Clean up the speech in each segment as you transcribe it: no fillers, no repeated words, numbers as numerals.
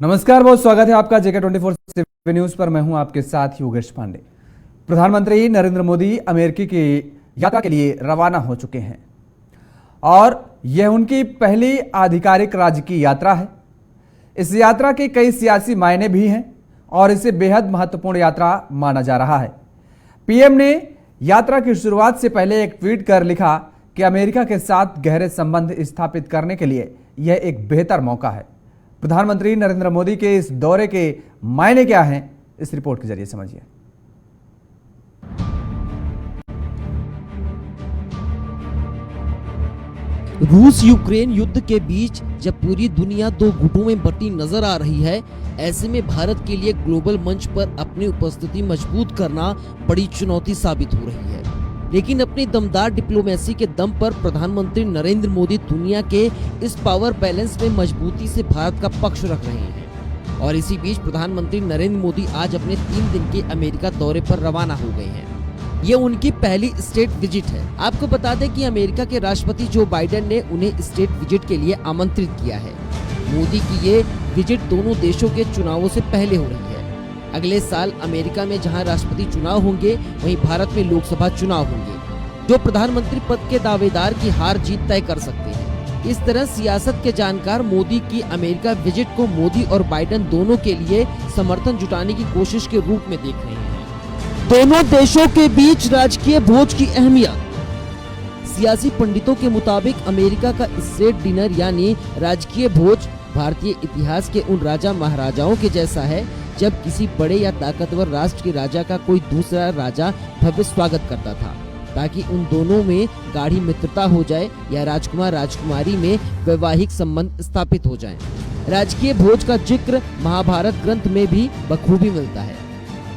नमस्कार, बहुत स्वागत है आपका जेके 24/7 न्यूज पर। मैं हूं आपके साथ योगेश पांडे। प्रधानमंत्री नरेंद्र मोदी अमेरिकी की यात्रा के लिए रवाना हो चुके हैं और यह उनकी पहली आधिकारिक राज्य की यात्रा है। इस यात्रा के कई सियासी मायने भी हैं और इसे बेहद महत्वपूर्ण यात्रा माना जा रहा है। पीएम ने यात्रा की शुरुआत से पहले एक ट्वीट कर लिखा कि अमेरिका के साथ गहरे संबंध स्थापित करने के लिए यह एक बेहतर मौका है। प्रधानमंत्री नरेंद्र मोदी के इस दौरे के मायने क्या हैं, इस रिपोर्ट के जरिए समझिए। रूस यूक्रेन युद्ध के बीच जब पूरी दुनिया दो गुटों में बटी नजर आ रही है, ऐसे में भारत के लिए ग्लोबल मंच पर अपनी उपस्थिति मजबूत करना बड़ी चुनौती साबित हो रही है। लेकिन अपनी दमदार डिप्लोमेसी के दम पर प्रधानमंत्री नरेंद्र मोदी दुनिया के इस पावर बैलेंस में मजबूती से भारत का पक्ष रख रहे हैं। और इसी बीच प्रधानमंत्री नरेंद्र मोदी आज अपने 3 दिन के अमेरिका दौरे पर रवाना हो गए हैं। ये उनकी पहली स्टेट विजिट है। आपको बता दें कि अमेरिका के राष्ट्रपति जो बाइडेन ने उन्हें स्टेट विजिट के लिए आमंत्रित किया है। मोदी की ये विजिट दोनों देशों के चुनावों से पहले हो रही है। अगले साल अमेरिका में जहां राष्ट्रपति चुनाव होंगे, वहीं भारत में लोकसभा चुनाव होंगे, जो प्रधानमंत्री पद के दावेदार की हार जीत तय कर सकते हैं। इस तरह सियासत के जानकार मोदी की अमेरिका विजिट को मोदी और बाइडेन दोनों के लिए समर्थन जुटाने की कोशिश के रूप में देख रहे हैं। दोनों देशों के बीच राजकीय भोज की अहमियत। सियासी पंडितों के मुताबिक अमेरिका का स्टेट डिनर यानी राजकीय भोज भारतीय इतिहास के उन राजा महाराजाओं के जैसा है जब किसी बड़े या ताकतवर राष्ट्र के राजा का कोई दूसरा राजा भव्य स्वागत करता था, ताकि उन दोनों में गाढ़ी मित्रता हो जाए या राजकुमार राजकुमारी में वैवाहिक संबंध स्थापित हो जाएं। राजकीय भोज का जिक्र महाभारत ग्रंथ में भी बखूबी मिलता है।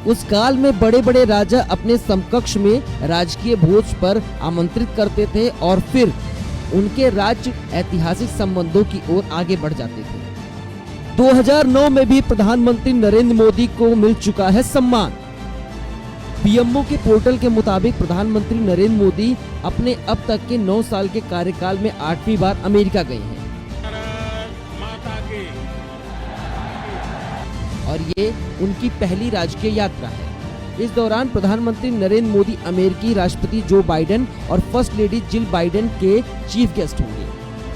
उस काल में बड़े बड़े राजा अपने समकक्ष में राजकीय भोज पर आमंत्रित करते थे और फिर उनके राज्य ऐतिहासिक संबंधों की ओर आगे बढ़ जाते थे। 2009 में भी प्रधानमंत्री नरेंद्र मोदी को मिल चुका है सम्मान। पीएमओ के पोर्टल के मुताबिक प्रधानमंत्री नरेंद्र मोदी अपने अब तक के 9 साल के कार्यकाल में 8वीं बार अमेरिका गए हैं और ये उनकी पहली राजकीय यात्रा है। इस दौरान प्रधानमंत्री नरेंद्र मोदी अमेरिकी राष्ट्रपति जो बाइडेन और फर्स्ट लेडी जिल बाइडेन के चीफ गेस्ट होंगे।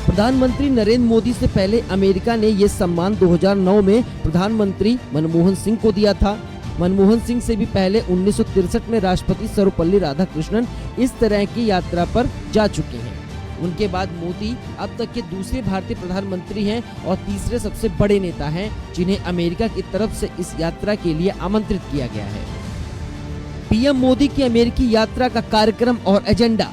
प्रधानमंत्री नरेंद्र मोदी से पहले अमेरिका ने ये सम्मान 2009 में प्रधानमंत्री मनमोहन सिंह को दिया था। मनमोहन सिंह से भी पहले 1963 में राष्ट्रपति सर्वपल्ली राधाकृष्णन इस तरह की यात्रा पर जा चुके हैं। उनके बाद मोदी अब तक के दूसरे भारतीय प्रधानमंत्री हैं और तीसरे सबसे बड़े नेता हैं जिन्हें अमेरिका की तरफ से इस यात्रा के लिए आमंत्रित किया गया है। पीएम मोदी की अमेरिकी यात्रा का कार्यक्रम और एजेंडा।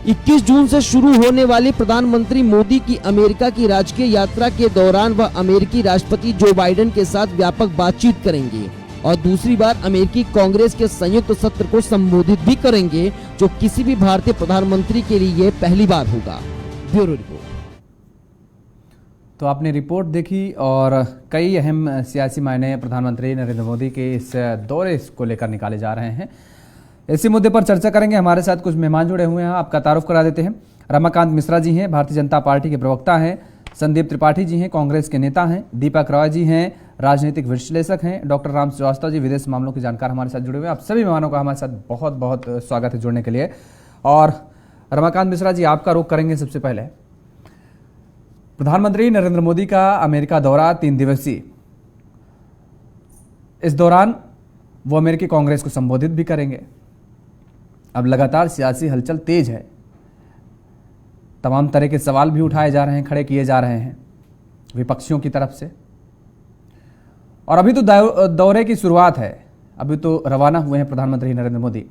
21 जून से शुरू होने वाली प्रधानमंत्री मोदी की अमेरिका की राजकीय यात्रा के दौरान वह अमेरिकी राष्ट्रपति जो बाइडेन के साथ व्यापक बातचीत करेंगे और दूसरी बार अमेरिकी कांग्रेस के संयुक्त सत्र को संबोधित भी करेंगे, जो किसी भी भारतीय प्रधानमंत्री के लिए पहली बार होगा। Bureau report. तो आपने रिपोर्ट देखी और कई अहम सियासी मायने प्रधानमंत्री नरेंद्र मोदी के इस दौरे को लेकर निकाले जा रहे हैं। इसी मुद्दे पर चर्चा करेंगे। हमारे साथ कुछ मेहमान जुड़े हुए हैं, आपका तारुफ करा देते हैं। रमाकांत मिश्रा जी हैं, भारतीय जनता पार्टी के प्रवक्ता हैं। संदीप त्रिपाठी जी हैं, कांग्रेस के नेता हैं। दीपक रॉय जी हैं, राजनीतिक विश्लेषक हैं। डॉक्टर राम श्रीवास्तव जी, विदेश मामलों के जानकार, हमारे साथ जुड़े हुए हैं। आप सभी मेहमानों का हमारे साथ बहुत बहुत स्वागत है जुड़ने के लिए। और रमाकांत मिश्रा जी, आपका रुख करेंगे सबसे पहले। प्रधानमंत्री नरेंद्र मोदी का अमेरिका दौरा 3 दिवसीय। इस दौरान वो अमेरिकी कांग्रेस को संबोधित भी करेंगे। अब लगातार सियासी हलचल तेज है, तमाम तरह के सवाल भी उठाए जा रहे हैं, खड़े किए जा रहे हैं विपक्षियों की तरफ से। और अभी तो दौरे की शुरुआत है, अभी तो रवाना हुए हैं प्रधानमंत्री नरेंद्र मोदी।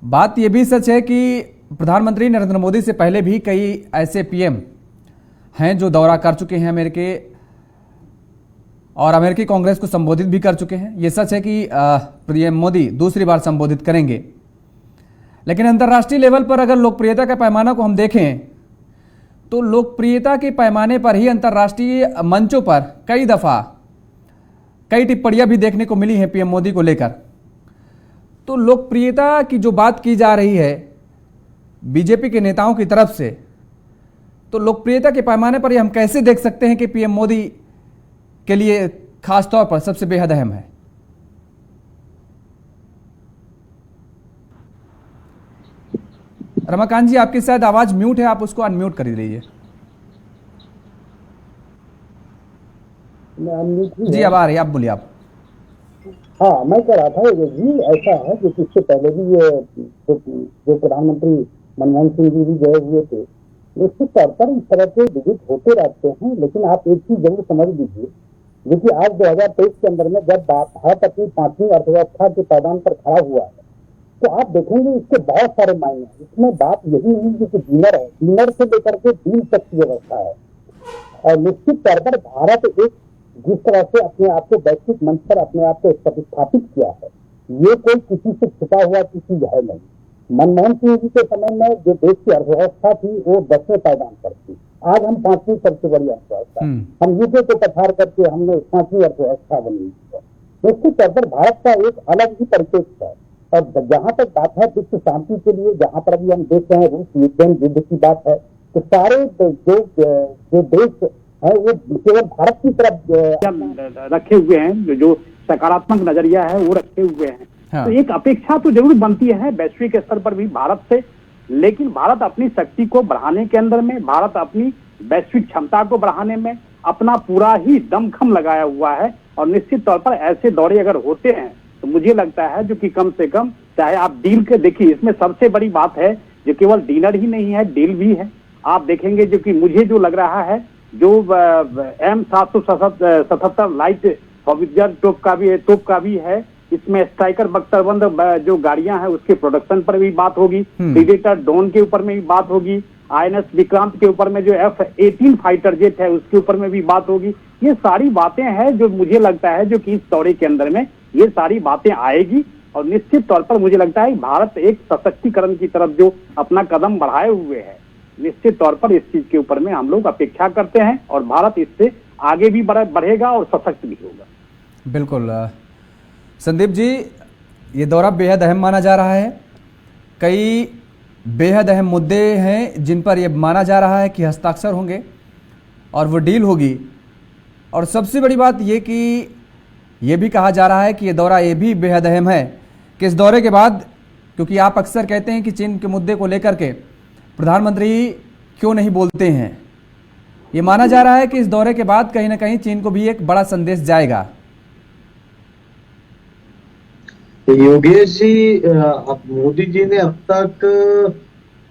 बात यह भी सच है कि प्रधानमंत्री नरेंद्र मोदी से पहले भी कई ऐसे पीएम हैं जो दौरा कर चुके हैं अमेरिकी और अमेरिकी कांग्रेस को संबोधित भी कर चुके हैं। यह सच है कि पीएम मोदी दूसरी बार संबोधित करेंगे, लेकिन अंतर्राष्ट्रीय लेवल पर अगर लोकप्रियता के पैमाने को हम देखें तो लोकप्रियता के पैमाने पर ही अंतर्राष्ट्रीय मंचों पर कई दफा कई टिप्पणियां भी देखने को मिली हैं पीएम मोदी को लेकर। तो लोकप्रियता की जो बात की जा रही है बीजेपी के नेताओं की तरफ से, तो लोकप्रियता के पैमाने पर हम कैसे देख सकते हैं कि पीएम मोदी के लिए खास तौर पर सबसे बेहद अहम है? रमाकांत जी, आपकी शायद आवाज म्यूट है, आप उसको अनम्यूट कर लीजिए। जी अब आ रही है, आप बोलिए आप। हाँ, मैं कह रहा था जी, ऐसा है कि इससे पहले भी ये जो प्रधानमंत्री मनमोहन सिंह जी भी गए हुए थे, निश्चित तौर पर इस तरह के विजिट होते रहते हैं। लेकिन आप एक चीज जरूर समझ लीजिए, देखिए आज 2023 के अंदर में जब भारत अपनी 5वीं अर्थव्यवस्था के पैदान पर खड़ा हुआ है, तो आप देखेंगे इसके बहुत सारे मायने हैं। इसमें बात यही नहीं कि डीनर है, डीनर से लेकर के डील तक की व्यवस्था है। और निश्चित तौर पर भारत एक जिस तरह से अपने आप को वैश्विक मंच पर अपने आप को प्रतिष्ठापित किया है, ये कोई किसी से छुपा हुआ चीज है नहीं। मनमोहन सिंह जी के समय में जो देश की अर्थव्यवस्था थी वो 10वें पायदान पर थी, आज हम 5वीं सबसे बड़ी अर्थव्यवस्था, हम यूके को पछाड़ करके हमने 5वीं अर्थव्यवस्था बनी है। निश्चित तौर पर भारत का एक अलग ही परिप्रेक्ष्य है। और जहां तक बात है विश्व शांति के लिए, जहां पर अभी हम देख रहे हैं रूस यूक्रेन युद्ध की बात है, तो सारे जो देश है वो केवल भारत की तरफ रखे हुए हैं, जो सकारात्मक नजरिया है वो रखे हुए हैं। हाँ। तो एक अपेक्षा तो जरूर बनती है वैश्विक स्तर पर भी भारत से, लेकिन भारत अपनी शक्ति को बढ़ाने के अंदर में, भारत अपनी वैश्विक क्षमता को बढ़ाने में अपना पूरा ही दमखम लगाया हुआ है। और निश्चित तौर पर ऐसे दौरे अगर होते हैं तो मुझे लगता है जो कि कम से कम, चाहे आप डील के देखिए, इसमें सबसे बड़ी बात है जो केवल डिनर ही नहीं है, डील भी है। आप देखेंगे जो कि मुझे जो लग रहा है, जो M777 लाइट हॉवित्जर तोप का भी है, इसमें स्ट्राइकर बख्तरबंद जो गाड़ियां हैं उसके प्रोडक्शन पर भी बात होगी, प्रीडेटर ड्रोन के ऊपर में भी बात होगी, INS विक्रांत के ऊपर में जो F-18 फाइटर जेट है उसके ऊपर में भी बात होगी। ये सारी बातें हैं जो मुझे लगता है जो कि इस दौरे के अंदर में ये सारी बातें आएगी। और निश्चित तौर पर मुझे लगता है भारत एक सशक्तिकरण की तरफ जो अपना कदम बढ़ाए हुए है, निश्चित तौर पर इस चीज के ऊपर में हम लोग अपेक्षा करते हैं और भारत इससे आगे भी बढ़ेगा और सशक्त भी होगा। बिल्कुल संदीप जी, ये दौरा बेहद अहम माना जा रहा है। कई बेहद अहम मुद्दे हैं जिन पर यह माना जा रहा है कि हस्ताक्षर होंगे और वो डील होगी। और सबसे बड़ी बात ये कि ये भी कहा जा रहा है कि ये दौरा ये भी बेहद अहम है कि इस दौरे के बाद, क्योंकि आप अक्सर कहते हैं कि चीन के मुद्दे को लेकर के प्रधानमंत्री क्यों नहीं बोलते हैं, ये माना जा रहा है कि इस दौरे के बाद कहीं ना कहीं चीन को भी एक बड़ा संदेश जाएगा। योगेश जी, मोदी जी ने अब तक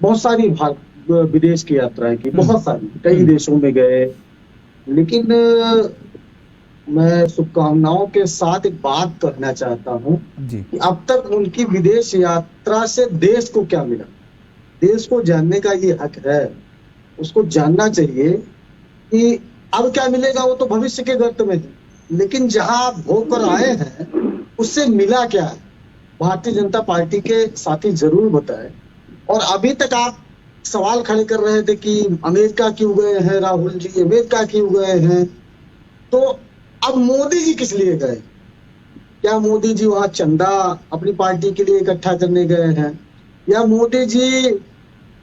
बहुत सारी विदेश की यात्राएं की, बहुत सारी, कई देशों में गए, लेकिन मैं शुभकामनाओं के साथ एक बात कहना चाहता हूं कि अब तक उनकी विदेश यात्रा से देश को क्या मिला। देश को जानने का ये हक है, उसको जानना चाहिए कि अब क्या मिलेगा वो तो भविष्य के गर्त में है, लेकिन जहां आप होकर आए हैं उससे मिला क्या है, भारतीय जनता पार्टी के साथी जरूर बताएं। और अभी तक आप सवाल खड़े कर रहे थे कि अमेरिका क्यों गए हैं राहुल जी, अमेरिका क्यों गए हैं, तो अब मोदी जी किस लिए गए? क्या मोदी जी वहां चंदा अपनी पार्टी के लिए इकट्ठा करने गए हैं, या मोदी जी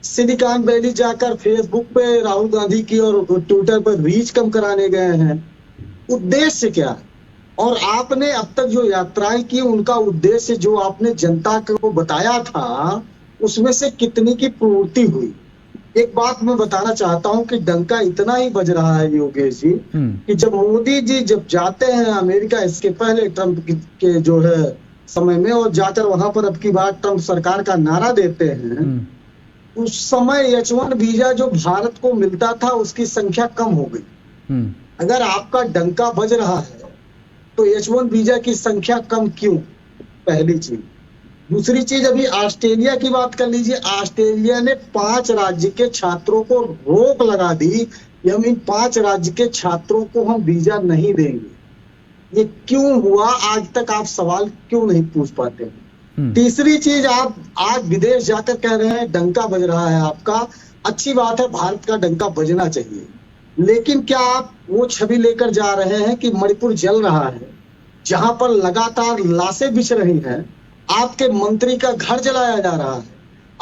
सिलिकॉन वैली जाकर फेसबुक पे राहुल गांधी की और ट्विटर पर रीच कम कराने गए हैं? उद्देश्य क्या है? और आपने अब तक जो यात्राएं की उनका उद्देश्य जो आपने जनता को बताया था उसमें से कितनी की पूर्ति हुई? एक बात मैं बताना चाहता हूं कि डंका इतना ही बज रहा है योगेश जी कि जब मोदी जी जब जाते हैं अमेरिका, इसके पहले ट्रंप के जो है समय में, और जाकर वहां पर अब की बार ट्रंप सरकार का नारा देते हैं, उस समय H1 वीजा जो भारत को मिलता था उसकी संख्या कम हो गई। अगर आपका डंका बज रहा है तो H1 वीजा की संख्या कम क्यों? पहली चीज। दूसरी चीज, अभी ऑस्ट्रेलिया की बात कर लीजिए, ऑस्ट्रेलिया ने 5 राज्य के छात्रों को रोक लगा दी कि हम इन 5 राज्य के छात्रों को हम वीजा नहीं देंगे। ये क्यों हुआ आज तक आप सवाल क्यों नहीं पूछ पाते? तीसरी चीज, आप आज विदेश जाकर कह रहे हैं डंका बज रहा है आपका, अच्छी बात है, भारत का डंका बजना चाहिए, लेकिन क्या आप वो छवि लेकर जा रहे हैं कि मणिपुर जल रहा है, जहां पर लगातार लाशें बिछ रही हैं, आपके मंत्री का घर जलाया जा रहा है,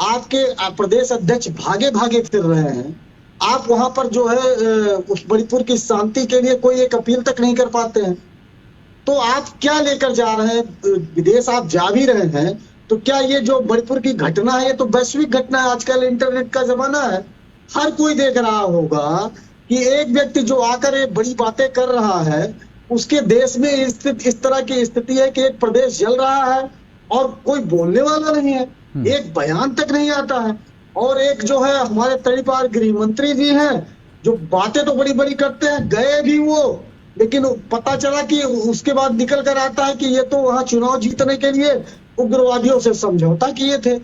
आपके प्रदेश अध्यक्ष भागे भागे फिर रहे हैं, आप वहां पर जो है उस मणिपुर की शांति के लिए कोई एक अपील तक नहीं कर पाते हैं। तो आप क्या लेकर जा रहे हैं? विदेश आप जा भी रहे हैं तो क्या ये जो मणिपुर की घटना है ये तो वैश्विक घटना है। आजकल इंटरनेट का जमाना है, हर कोई देख रहा होगा कि एक व्यक्ति जो आकर ये बड़ी बातें कर रहा है, उसके देश में इस तरह की स्थिति है कि एक प्रदेश जल रहा है और कोई बोलने वाला नहीं है, एक बयान तक नहीं आता है। और एक जो है हमारे तड़ीपार गृह मंत्री जी हैं जो बातें तो बड़ी बड़ी करते हैं, गए भी वो, लेकिन पता चला कि उसके बाद निकल कर आता है कि ये तो वहां चुनाव जीतने के लिए उग्रवादियों से समझौता किए थे,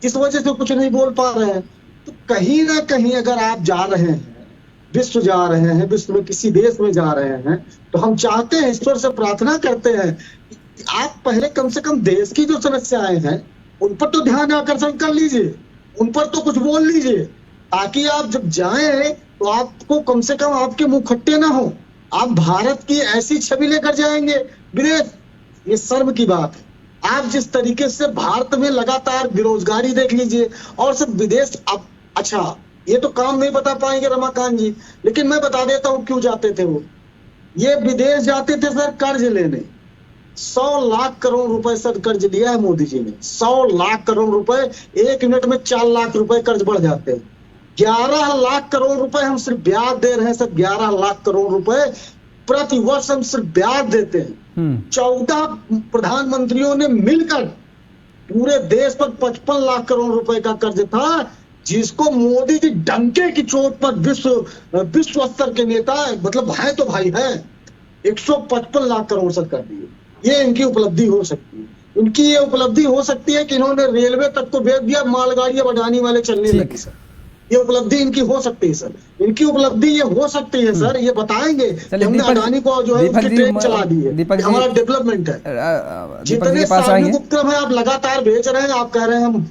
इस वजह से कुछ नहीं बोल पा रहे हैं। तो कहीं ना कहीं अगर आप जा रहे हैं, विश्व जा रहे हैं, विश्व में किसी देश में जा रहे हैं, तो हम चाहते हैं, ईश्वर से प्रार्थना करते हैं कि आप पहले कम से कम देश की जो समस्याएं हैं उन पर तो ध्यान आकर्षण कर लीजिए, उन पर तो कुछ बोल लीजिए, ताकि आप जब जाएं तो आपको कम से कम आपके मुंह खट्टे ना हो। आप भारत की ऐसी छवि लेकर जाएंगे विदेश, ये शर्म की बात है। आप जिस तरीके से भारत में लगातार बेरोजगारी देख लीजिए और सिर्फ विदेश। अब अच्छा, ये तो काम नहीं बता पाएंगे रमाकांत जी, लेकिन मैं बता देता हूं क्यों जाते थे वो। ये विदेश जाते थे सर कर्ज लेने। 100 लाख करोड़ रुपए सर कर्ज लिया है मोदी जी ने, 100 लाख करोड़ रुपए। एक मिनट में 4 लाख रुपए कर्ज बढ़ जाते हैं। 11 लाख करोड़ रुपए हम सिर्फ ब्याज दे रहे हैं सर, 11 लाख करोड़ रुपए प्रति वर्ष हम सिर्फ ब्याज देते हैं। 14 प्रधानमंत्रियों ने मिलकर पूरे देश पर 55 लाख करोड़ रुपए का कर्ज था, जिसको मोदी जी डंके की चोट पर विश्व स्तर के नेता, मतलब है तो भाई है, 155 लाख करोड़ सर कर दिए। ये इनकी उपलब्धि हो सकती है। इनकी ये उपलब्धि हो सकती है कि इन्होंने रेलवे तक को बेच दिया, मालगाड़ियां बढ़ाने वाले चलने लगे सर। ये उपलब्धि इनकी हो सकती है सर, इनकी उपलब्धि ये हो सकती है सर, ये बताएंगे कि हमने अडानी को जो है उसकी ट्रेन चला दी है, हमारा डेवलपमेंट है। जितने सार्वजनिक उपक्रम है आप लगातार बेच रहे हैं, आप कह रहे हैं हम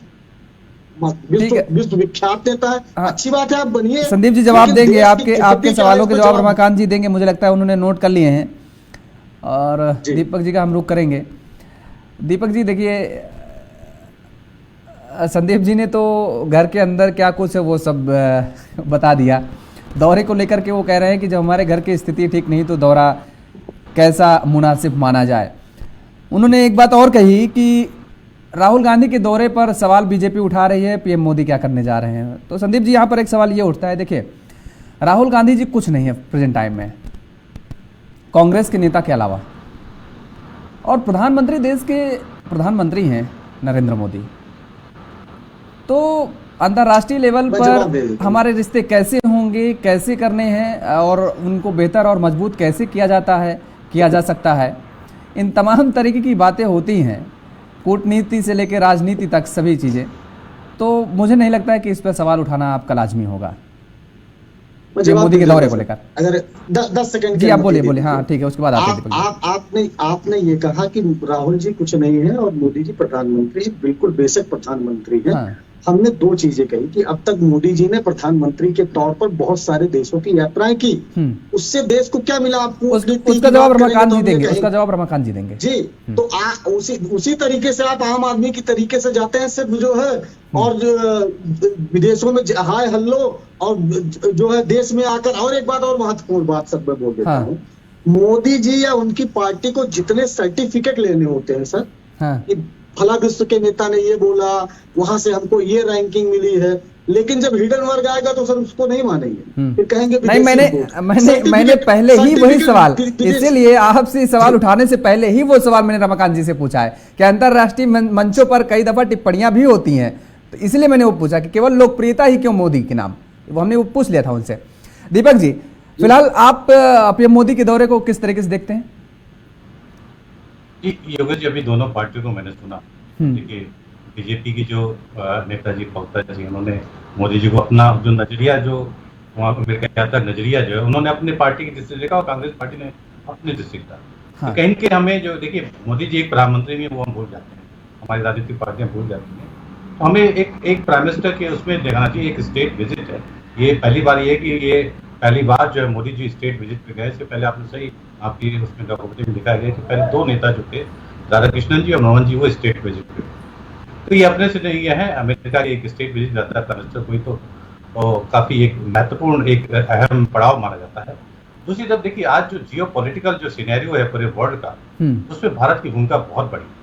विश्व विख्यात नेता है। अच्छी बात है, आप बनिए। संदीप जी जवाब देंगे, आपके सवालों के जवाब रमाकांत जी देंगे, मुझे लगता है उन्होंने नोट कर लिए हैं। और दीपक जी का हम रुख करेंगे। दीपक जी देखिए, संदीप जी ने तो घर के अंदर क्या कुछ है वो सब बता दिया। दौरे को लेकर के वो कह रहे हैं कि जब हमारे घर की स्थिति ठीक नहीं तो दौरा कैसा मुनासिब माना जाए। उन्होंने एक बात और कही कि राहुल गांधी के दौरे पर सवाल बीजेपी उठा रही है, पीएम मोदी क्या करने जा रहे हैं। तो संदीप जी यहाँ पर एक सवाल ये उठता है, देखिए राहुल गांधी जी कुछ नहीं है प्रेजेंट टाइम में कांग्रेस के नेता के अलावा, और प्रधानमंत्री देश के प्रधानमंत्री हैं नरेंद्र मोदी। तो अंतर्राष्ट्रीय लेवल पर हमारे रिश्ते कैसे होंगे, कैसे करने हैं और उनको बेहतर और मजबूत कैसे किया जा सकता है, इन तमाम तरीके की बातें होती हैं, कूटनीति से लेकर राजनीति तक सभी चीज़ें। तो मुझे नहीं लगता है कि इस पर सवाल उठाना आपका लाजमी होगा मोदी के दौरे को लेकर। अगर 10 सेकंड जी आप बोलिए। हाँ ठीक है, उसके बाद आपने ये कहा कि राहुल जी कुछ नहीं है और मोदी जी प्रधानमंत्री, बिल्कुल बेशक प्रधानमंत्री है। हाँ। हमने 2 चीजें कही कि अब तक मोदी जी ने प्रधानमंत्री के तौर पर बहुत सारे देशों की यात्राएं की, उससे देश को क्या मिला आपको? उसका जवाब रमाकांत जी देंगे। जी तो उसी तरीके से आप आम आदमी की तरीके से जाते हैं सिर्फ जो है, और विदेशों में हाय हल्लो, और जो है देश में आकर। और एक बात और महत्वपूर्ण बात सब मैं बोल देता हूँ, मोदी जी या उनकी पार्टी को जितने सर्टिफिकेट लेने होते हैं सर, कि फला विश्व के नेता ने ये बोला, वहां से हमको ये रैंकिंग मिली है, लेकिन जब हिडन वर्ग आएगा तो सर उसको नहीं मानेंगे, फिर कहेंगे नहीं। मैंने पहले ही वही सवाल, इसीलिए आपसे सवाल उठाने से पहले ही वो सवाल मैंने रमाकांत जी से पूछा है कि अंतरराष्ट्रीय मंचों पर कई दफा टिप्पणियां भी होती हैं, तो इसलिए मैंने वो पूछा कि केवल लोकप्रियता ही क्यों मोदी के नाम, वो हमने वो पूछ लिया था उनसे। दीपक जी फिलहाल आप पीएम मोदी के दौरे को किस तरीके से देखते हैं? योगेश जी, अभी दोनों पार्टियों को मैंने सुना। देखिए बीजेपी की जो नेताजी पवता जी, उन्होंने मोदी जी को अपना जो नजरिया, जो वहाँ पर मेरे ख्याल तक नजरिया जो है उन्होंने अपनी पार्टी की दृष्टि से देखा और कांग्रेस पार्टी ने अपनी दृष्टि से देखा। हाँ। तो कहीं के हमें जो देखिए मोदी जी एक प्रधानमंत्री भी वो हम भूल जाते हैं, हमारी राजनीतिक पार्टियां भूल जाती हैं। तो हमें एक प्राइम मिनिस्टर के उसमें देखना चाहिए, एक स्टेट विजिट है। ये पहली बार पहली बार जो है मोदी जी स्टेट विजिट पे गए। इससे पहले आपने सही आपकी उसमें डॉक्यूमेंट्री में दिखाया गया कि पहले 2 नेता जो थे, राधाकृष्णन जी और मनमोहन जी, वो स्टेट विजिट पे। तो ये अपने से नहीं है, अमेरिका की एक स्टेट विजिट जाता है प्राइम मिनिस्टर कोई, तो तो काफी एक महत्वपूर्ण एक अहम पड़ाव माना जाता है। दूसरी तरफ देखिए, आज जो जियोपॉलिटिकल जो सिनेरियो है पूरे वर्ल्ड का, उसमें भारत की भूमिका बहुत बड़ी है।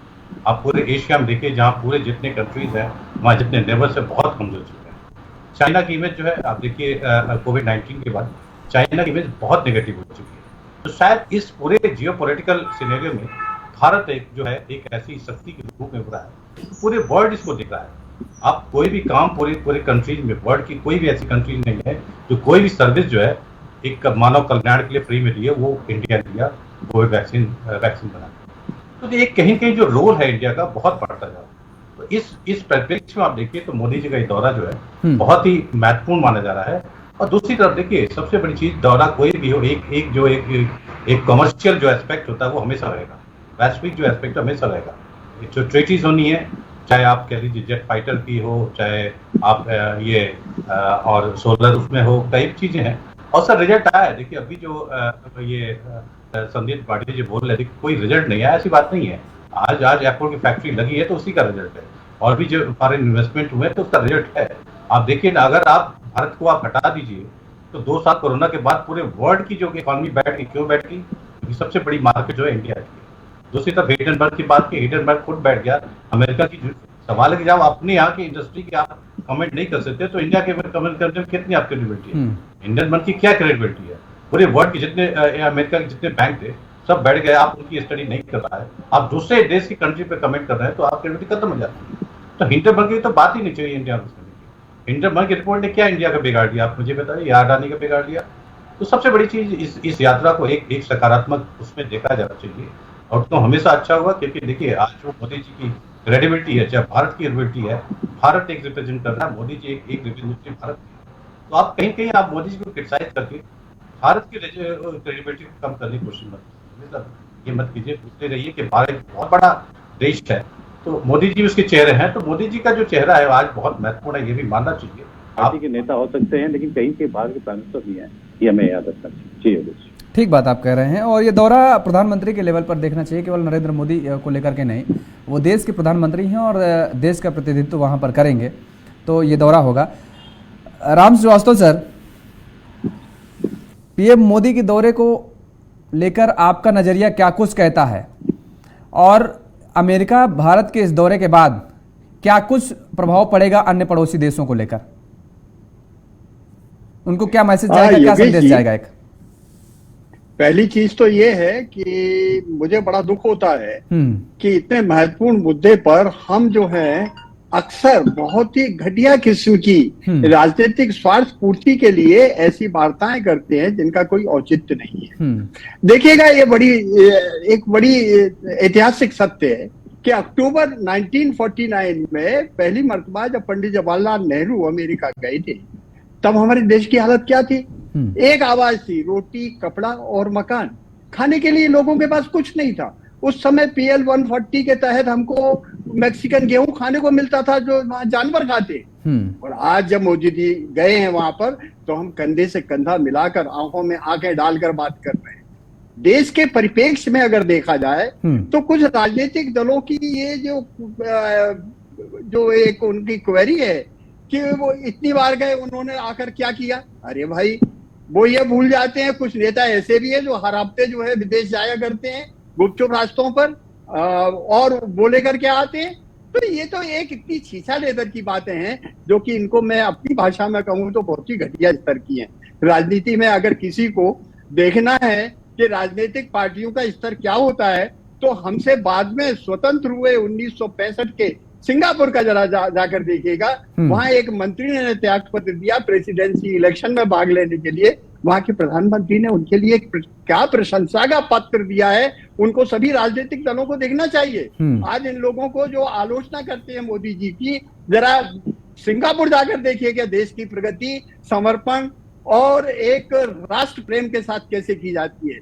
आप पूरे एशिया में देखिए, जहाँ पूरे जितने कंट्रीज हैं, वहाँ जितने नेबर्स है, बहुत कमजोर चुके हैं। चाइना की इमेज जो है, आप देखिए कोविड-19 के बाद चाइना की इमेज बहुत नेगेटिव हो चुकी है। तो शायद इस पूरे जियोपॉलिटिकल सिनेरियो में भारत एक जो है एक ऐसी शक्ति के रूप में उभरा है, तो पूरे वर्ल्ड इसको देख रहा है। आप कोई भी काम पूरे कंट्रीज में, वर्ल्ड की कोई भी ऐसी कंट्री नहीं है जो कोई भी सर्विस जो है एक मानव कल्याण के लिए फ्री में दी है, वो इंडिया ने दिया कोविड वैक्सीन बना। तो ये कहीं न कहीं जो रोल है इंडिया का बहुत बढ़ता जा रहा है। तो इस परिप्रेक्ष्य में आप देखिए तो मोदी जी का ये दौरा जो है बहुत ही महत्वपूर्ण माना जा रहा है। और दूसरी तरफ देखिए, सबसे बड़ी चीज, दौरा कोई भी हो, एक कमर्शियल जो एस्पेक्ट होता है वो हमेशा रहेगा, वैश्विक जो एस्पेक्ट हमेशा रहेगा। जो ट्रीटीज होनी है, चाहे आप कह लीजिए जेट फाइटर की हो, चाहे आप और सोलर उसमें हो, कई चीजें हैं। और सर रिजल्ट आया है, देखिए अभी जो संदीप पाटिल जी बोल रहे थे कोई रिजल्ट नहीं आया, ऐसी बात नहीं है। आज एप्पल की फैक्ट्री लगी है तो उसी का रिजल्ट है, और भी जो फॉरेन इन्वेस्टमेंट हुए तो उसका रिजल्ट है। आप देखिए ना, अगर आप भारत को आप हटा दीजिए तो 2 साल कोरोना के बाद पूरे वर्ल्ड की जो इकोनॉमी बैठ गई, क्यों बैठ गई? क्योंकि सबसे बड़ी मार्केट जो है इंडिया की। दूसरी तरफ हिंडनबर्ग की बात की, हिंडनबर्ग खुद बैठ गया। अमेरिका की सवाल है कि जब अपने यहाँ की इंडस्ट्री की आप कमेंट नहीं कर सकते तो इंडिया के कमेंट करने में कितनी आपकी क्रेडिबिलिटी है? हिंडनबर्ग की क्या क्रेडिबिलिटी है? पूरे वर्ल्ड के जितने अमेरिका के जितने बैंक थे सब बैठ गए, आप उनकी स्टडी नहीं कर रहा है, आप दूसरे देश की कंट्री पे कमेंट कर रहे हैं, तो आप क्रेडिबिलिटी खत्म हो जाती है। तो हिंडनबर्ग की तो बात ही नहीं चाहिए इंडिया में। हिंडनबर्ग की रिपोर्ट ने क्या इंडिया का बिगाड़ दिया, आप मुझे बताइए, या अडानी का बिगाड़ दिया? तो सबसे बड़ी चीज इस यात्रा को एक सकारात्मक उसमें देखा जाना चाहिए, और तो हमेशा अच्छा हुआ, क्योंकि देखिए आज जो मोदी जी की क्रेडिबिलिटी है, चाहे भारत की क्रेडिबिलिटी है, भारत एक रिप्रेजेंट कर रहा है, मोदी जी एक रिप्रेजेंटेटिव भारत की। तो आप कहीं आप मोदी जी को क्रिटिसाइज करके भारत की क्रेडिबिलिटी को कम करने की कोशिश मत कीजिए। ये मत कीजिए, पूछते रहिए कि भारत बहुत बड़ा देश है, तो मोदी जी उसके चेहरे हैं, तो मोदी जी का जो चेहरा है आज बहुत महत्वपूर्ण है, ये भी मानना चाहिए। पार्टी के नेता हो सकते हैं, लेकिन कहीं के बाहर के प्राइम मिनिस्टर भी हैं, ये हमें याद रखना चाहिए। ठीक बात आप कह रहे हैं, और ये दौरा प्रधानमंत्री के लेवल पर देखना चाहिए, केवल नरेंद्र मोदी को लेकर के नहीं। वो देश के प्रधानमंत्री हैं और देश का प्रतिनिधित्व वहाँ पर करेंगे, तो ये दौरा होगा। राम श्रीवास्तव सर, पीएम मोदी के दौरे को लेकर आपका नजरिया क्या कुछ कहता है, और अमेरिका भारत के इस दौरे के बाद क्या कुछ प्रभाव पड़ेगा अन्य पड़ोसी देशों को लेकर? उनको क्या मैसेज जाएगा, क्या संदेश जाएगा? एक पहली चीज तो ये है कि मुझे बड़ा दुख होता है कि इतने महत्वपूर्ण मुद्दे पर हम जो है अक्सर बहुत ही घटिया किस्म की राजनीतिक स्वार्थ पूर्ति के लिए ऐसी वार्ताएं करते हैं जिनका कोई औचित्य नहीं है। देखिएगा, ये एक बड़ी ऐतिहासिक सत्य है कि अक्टूबर 1949 में पहली मर्तबा जब पंडित जवाहरलाल नेहरू अमेरिका गए थे, तब हमारे देश की हालत क्या थी? एक आवाज थी, रोटी, कपड़ा और मकान। खाने के लिए लोगों के पास कुछ नहीं था। उस समय PL 140 के तहत हमको मैक्सिकन गेहूं खाने को मिलता था जो वहां जानवर खाते। और आज जब मोदी जी गए हैं वहां पर, तो हम कंधे से कंधा मिलाकर, आंखों में आंखें डालकर बात कर रहे हैं। देश के परिप्रेक्ष्य में अगर देखा जाए तो कुछ राजनीतिक दलों की ये जो एक उनकी क्वेरी है कि वो इतनी बार गए, उन्होंने आकर क्या किया? अरे भाई, वो ये भूल जाते हैं। कुछ नेता ऐसे भी है जो हर हफ्ते जो है विदेश जाया करते हैं गुपचुप रास्तों पर, और वो लेकर के आते हैं। तो ये तो एक इतनी छीछा लेदर की बातें हैं जो कि इनको मैं अपनी भाषा में कहूँ तो बहुत ही घटिया स्तर की हैं। राजनीति में अगर किसी को देखना है कि राजनीतिक पार्टियों का स्तर क्या होता है, तो हमसे बाद में स्वतंत्र हुए 1965 के सिंगापुर का जरा जाकर देखिएगा। वहां एक मंत्री ने त्याग पत्र दिया प्रेसिडेंसी इलेक्शन में भाग लेने के लिए। वहां के प्रधानमंत्री ने उनके लिए क्या प्रशंसा का पत्र दिया है, उनको सभी राजनीतिक दलों को देखना चाहिए। आज इन लोगों को जो आलोचना करते हैं मोदी जी की, जरा सिंगापुर जाकर देखिएगा देश की प्रगति, समर्पण और एक राष्ट्र प्रेम के साथ कैसे की जाती है।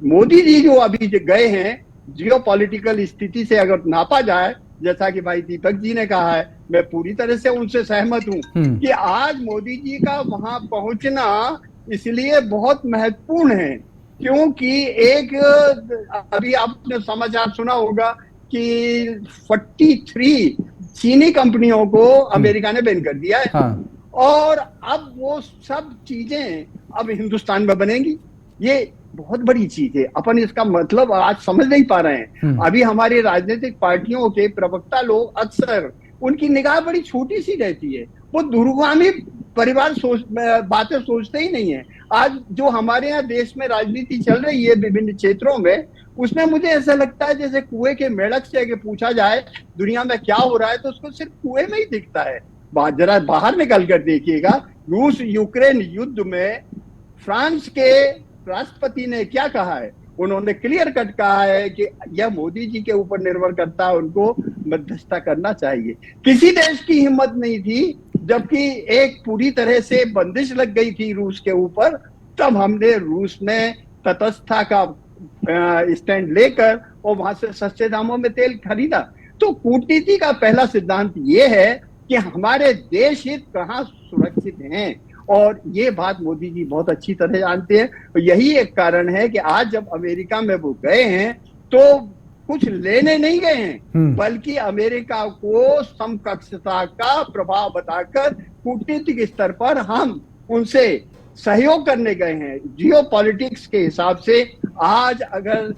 मोदी जी जो अभी गए हैं, जियोपॉलिटिकल स्थिति से अगर नापा जाए, जैसा कि भाई दीपक जी ने कहा है, मैं पूरी तरह से उनसे सहमत हूं कि आज मोदी जी का वहां पहुंचना इसलिए बहुत महत्वपूर्ण है क्योंकि एक अभी आपने समाचार सुना होगा कि 43 चीनी कंपनियों को अमेरिका ने बैन कर दिया है। और अब वो सब चीजें अब हिंदुस्तान में बनेंगी। ये बहुत बड़ी चीज है, अपन इसका मतलब आज समझ नहीं पा रहे हैं। अभी हमारी राजनीतिक पार्टियों के प्रवक्ता लोग अक्सर उनकी निगाह बड़ी छोटी सी रहती है, वो दूरगामी परिवार बातें सोचते ही नहीं है। आज जो हमारे यहाँ देश में राजनीति चल रही है विभिन्न क्षेत्रों में, उसमें मुझे ऐसा लगता है जैसे कुएं के मेढक से अगर पूछा जाए दुनिया में क्या हो रहा है तो उसको सिर्फ कुएं में ही दिखता है। जरा बाहर निकल कर देखिएगा, रूस यूक्रेन युद्ध में फ्रांस के राष्ट्रपति ने क्या कहा है, उन्होंने क्लियर कट कहा है कि यह मोदी जी के ऊपर निर्भर करता है, उनको मध्यस्थता करना चाहिए। किसी देश की हिम्मत नहीं थी, जबकि एक पूरी तरह से बंदिश लग गई थी रूस के ऊपर, तब हमने रूस में तटस्थता का स्टैंड लेकर और वहां से सस्ते दामों में तेल खरीदा। तो कूटनीति का पहला सिद्धांत ये है कि हमारे देश हित कहाँ सुरक्षित हैं, और ये बात मोदी जी बहुत अच्छी तरह जानते हैं। तो यही एक कारण है कि आज जब अमेरिका में वो गए हैं तो कुछ लेने नहीं गए हैं, बल्कि अमेरिका को समकक्षता का प्रभाव बताकर कूटनीतिक स्तर पर हम उनसे सहयोग करने गए हैं। जियो पॉलिटिक्स के हिसाब से आज अगर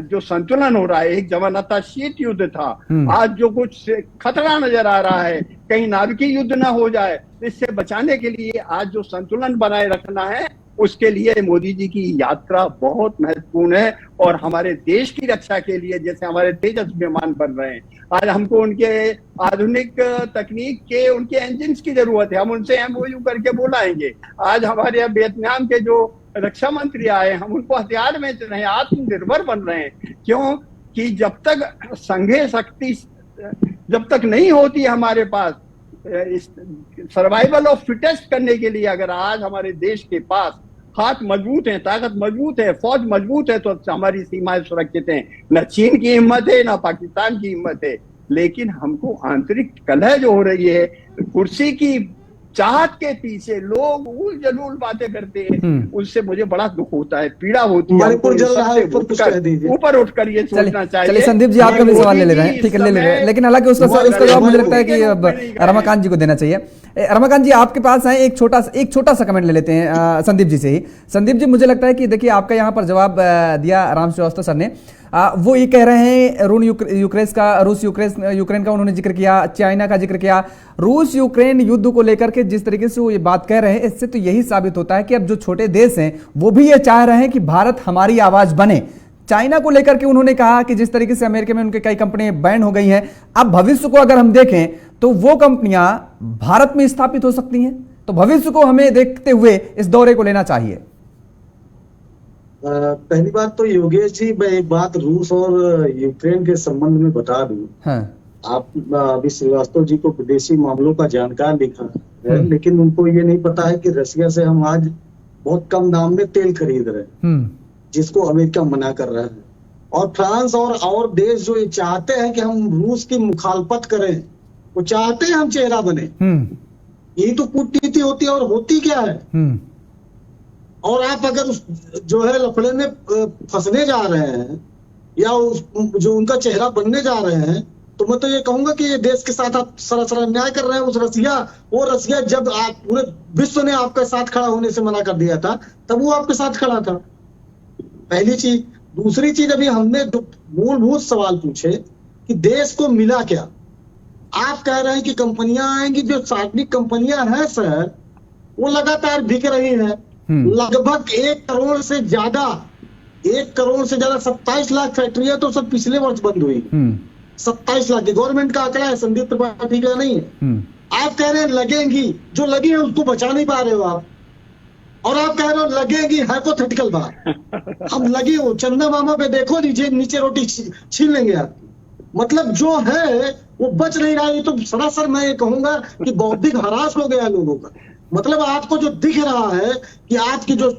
जो संतुलन हो रहा है, एक जमाना था शीत युद्ध था, आज जो कुछ खतरा नजर आ रहा है कहीं नाभिकीय युद्ध ना हो जाए, इससे बचाने के लिए आज जो संतुलन बनाए रखना है, उसके लिए मोदी जी की यात्रा बहुत महत्वपूर्ण है। और हमारे देश की रक्षा के लिए जैसे हमारे तेजस विमान बन रहे हैं, आज हमको उनके आधुनिक तकनीक के उनके इंजन की जरूरत है, हम उनसे एमओयू करके बुलाएंगे। आज हमारे यहाँ वियतनाम के जो रक्षा मंत्री आए, हम उनको हथियार बेच रहे हैं, आत्मनिर्भर बन रहे हैं। क्यों कि जब तक संघीय शक्ति जब तक नहीं होती हमारे पास सर्वाइवल ऑफ फिटेस्ट करने के लिए, अगर आज हमारे देश के पास हाथ मजबूत है, ताकत मजबूत है, फौज मजबूत है, तो हमारी सीमाएं सुरक्षित हैं। न चीन की हिम्मत है, न पाकिस्तान की हिम्मत है। लेकिन हमको आंतरिक कलह जो हो रही है, कुर्सी की चाहत के पीछे लोग उल जलूल बातें करते हैं, उससे मुझे बड़ा दुख होता है, पीड़ा होती है। ऊपर उठकर ये सोचना चाहिए। चलिए संदीप जी, आपका भी सवाल ले ले रहे हैं, ठीक है ले ले रहे हैं, लेकिन हालांकि उसका जवाब मुझे लगता है कि अब रमाकांत जी को देना चाहिए। रमाकांत जी आपके पास है, एक छोटा सा कमेंट ले लेते हैं संदीप जी से ही। संदीप जी, मुझे लगता है कि देखिए आपका यहाँ पर जवाब दिया राम श्रीवास्तव सर ने, वो ये कह रहे हैं रूस यूक्रेन का उन्होंने जिक्र किया, चाइना का जिक्र किया। रूस यूक्रेन युद्ध को लेकर के जिस तरीके से वो ये बात कह रहे हैं, इससे तो यही साबित होता है कि अब जो छोटे देश हैं वो भी ये चाह रहे हैं कि भारत हमारी आवाज बने। चाइना को लेकर के उन्होंने कहा कि जिस तरीके से अमेरिका में उनके कई कंपनियां बैन हो गई हैं, अब भविष्य को अगर हम देखें तो वो कंपनियां भारत में स्थापित हो सकती हैं। तो भविष्य को हमें देखते हुए इस दौरे को लेना चाहिए। पहली बात तो योगेश जी, मैं एक बात रूस और यूक्रेन के संबंध में बता दूं। हाँ। आप अभी श्रीवास्तव जी को विदेशी मामलों का जानकार लिखा है, लेकिन उनको ये नहीं पता है कि रसिया से हम आज बहुत कम दाम में तेल खरीद रहे हैं, जिसको अमेरिका मना कर रहा है। और फ्रांस और देश जो ये चाहते हैं कि हम रूस की मुखालफत करें, वो चाहते हैं हम चेहरा बने। यही तो कूटनीति होती है। और होती क्या है, और आप अगर उस जो है लफड़े में फंसने जा रहे हैं या जो उनका चेहरा बनने जा रहे हैं, तो मैं तो ये कहूंगा कि ये देश के साथ आप सरासर अन्याय कर रहे हैं। वो रसिया जब आप पूरे विश्व ने आपके साथ खड़ा होने से मना कर दिया था, तब वो आपके साथ खड़ा था। पहली चीज। दूसरी चीज, अभी हमने मूलभूत सवाल पूछे कि देश को मिला क्या। आप कह रहे हैं कि कंपनियां आएंगी, जो सार्वजनिक कंपनियां हैं सर, वो लगातार बिक रही हैं। लगभग 1 करोड़ से ज्यादा 27 लाख फैक्ट्रियां तो सब पिछले वर्ष बंद हुई। 27 लाख की गवर्नमेंट का आंकड़ा है, संदीप त्रिपाठी का नहीं है। आप कह रहे हैं लगेंगी, जो लगी है उसको बचा नहीं पा रहे हो आप। और आप कह रहे हो लगेगी, हाइपोथेटिकल बात। हम लगी हो, चंदा मामा पे देखो, नीचे रोटी छीन लेंगे आप। मतलब जो है वो बच नहीं रहा है। तो सरासर मैं ये कहूंगा कि बौद्धिक हरास हो गया लोगों का। मतलब आपको जो दिख रहा है कि आपकी जो